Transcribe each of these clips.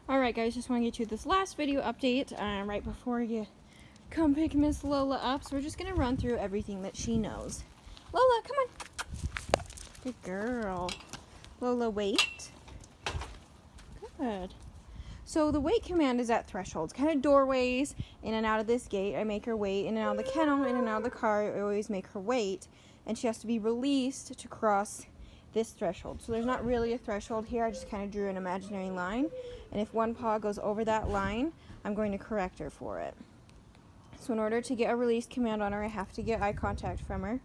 Alright guys, just want to get you this last video update right before you come pick Miss Lola up. So we're just going to run through everything that she knows. Lola, come on. Good girl. Lola, wait. Good. So the wait command is at thresholds, kind of doorways, in and out of this gate. I make her wait, in and out of the kennel, in and out of the car. I always make her wait. And she has to be released to cross this threshold. So there's not really a threshold here. I just kind of drew an imaginary line. And if one paw goes over that line, I'm going to correct her for it. So in order to get a release command on her, I have to get eye contact from her.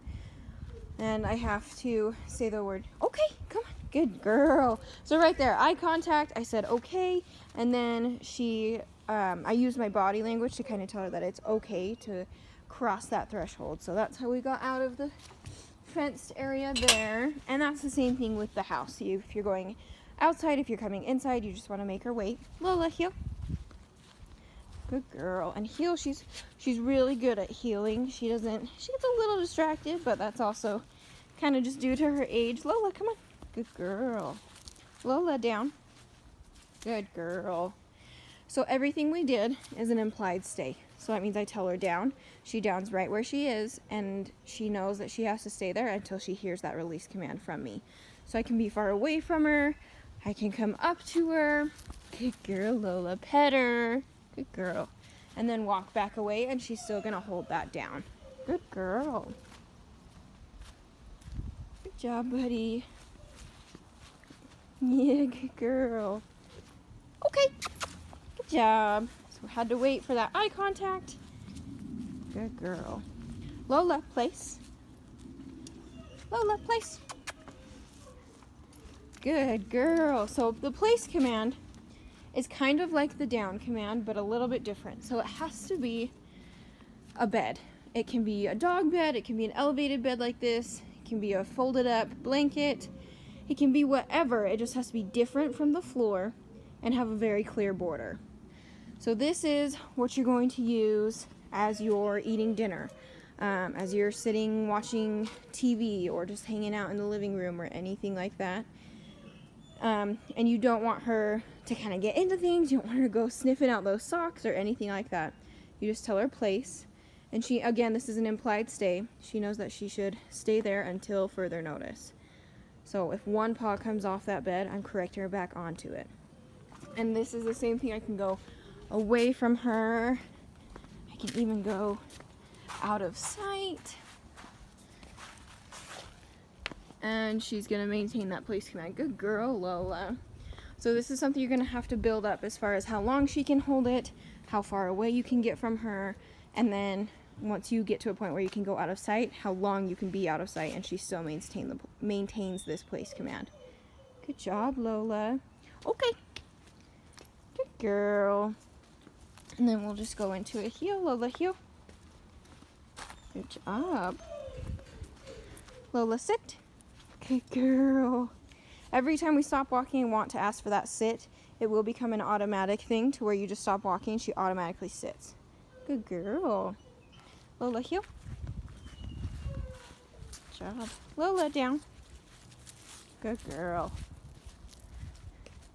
And I have to say the word, okay, come on, good girl. So right there, eye contact, I said okay. And then I used my body language to kind of tell her that it's okay to cross that threshold. So that's how we got out of the fenced area there. And that's the same thing with the house. If you're going outside, if you're coming inside, you just want to make her wait. Lola, heel. Good girl. And heel, she's really good at heeling. She gets a little distracted, but that's also kind of just due to her age. Lola, come on. Good girl. Lola, down. Good girl. So everything we did is an implied stay. So that means I tell her down. She downs right where she is, and she knows that she has to stay there until she hears that release command from me. So I can be far away from her. I can come up to her. Good girl, Lola. Pet her. Good girl. And then walk back away, and she's still going to hold that down. Good girl. Good job, buddy. Yeah, good girl. Okay. Good job. So we had to wait for that eye contact. Good girl. Lola, place. Lola, place. Good girl. So the place command is kind of like the down command, but a little bit different. So it has to be a bed. It can be a dog bed. It can be an elevated bed like this. It can be a folded up blanket. It can be whatever. It just has to be different from the floor and have a very clear border. So this is what you're going to use as you're eating dinner, as you're sitting watching TV or just hanging out in the living room or anything like that. And you don't want her to kind of get into things. You don't want her to go sniffing out those socks or anything like that. You just tell her place. And she, again, this is an implied stay. She knows that she should stay there until further notice. So if one paw comes off that bed, I'm correcting her back onto it. And this is the same thing. I can go away from her. I can even go out of sight. And she's going to maintain that place command. Good girl, Lola. So this is something you're going to have to build up as far as how long she can hold it, how far away you can get from her, and then once you get to a point where you can go out of sight, how long you can be out of sight, and she still maintains this place command. Good job, Lola. Okay. Good girl. And then we'll just go into a heel. Lola, heel. Good job. Lola, sit. Good girl. Every time we stop walking and want to ask for that sit, it will become an automatic thing to where you just stop walking, she automatically sits. Good girl. Lola, heel. Good job. Lola, down. Good girl.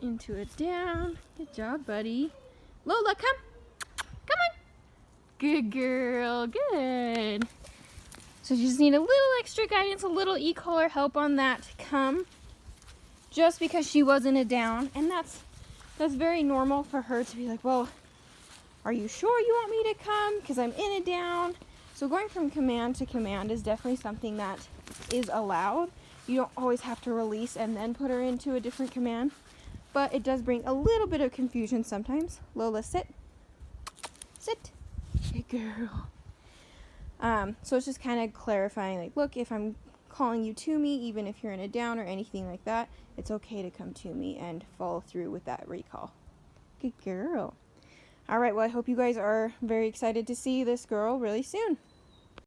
Into it, down. Good job, buddy. Lola, come. Come on. Good girl. Good. So you just need a little extra guidance, a little e-collar help on that come. Just because she was in a down. And that's very normal for her to be like, well, are you sure you want me to come? Because I'm in a down. So going from command to command is definitely something that is allowed. You don't always have to release and then put her into a different command. But it does bring a little bit of confusion sometimes. Lola, sit. Sit. Good girl. So it's just kind of clarifying, like, look, if I'm calling you to me, even if you're in a down or anything like that, it's okay to come to me and follow through with that recall. Good girl. All right, well, I hope you guys are very excited to see this girl really soon.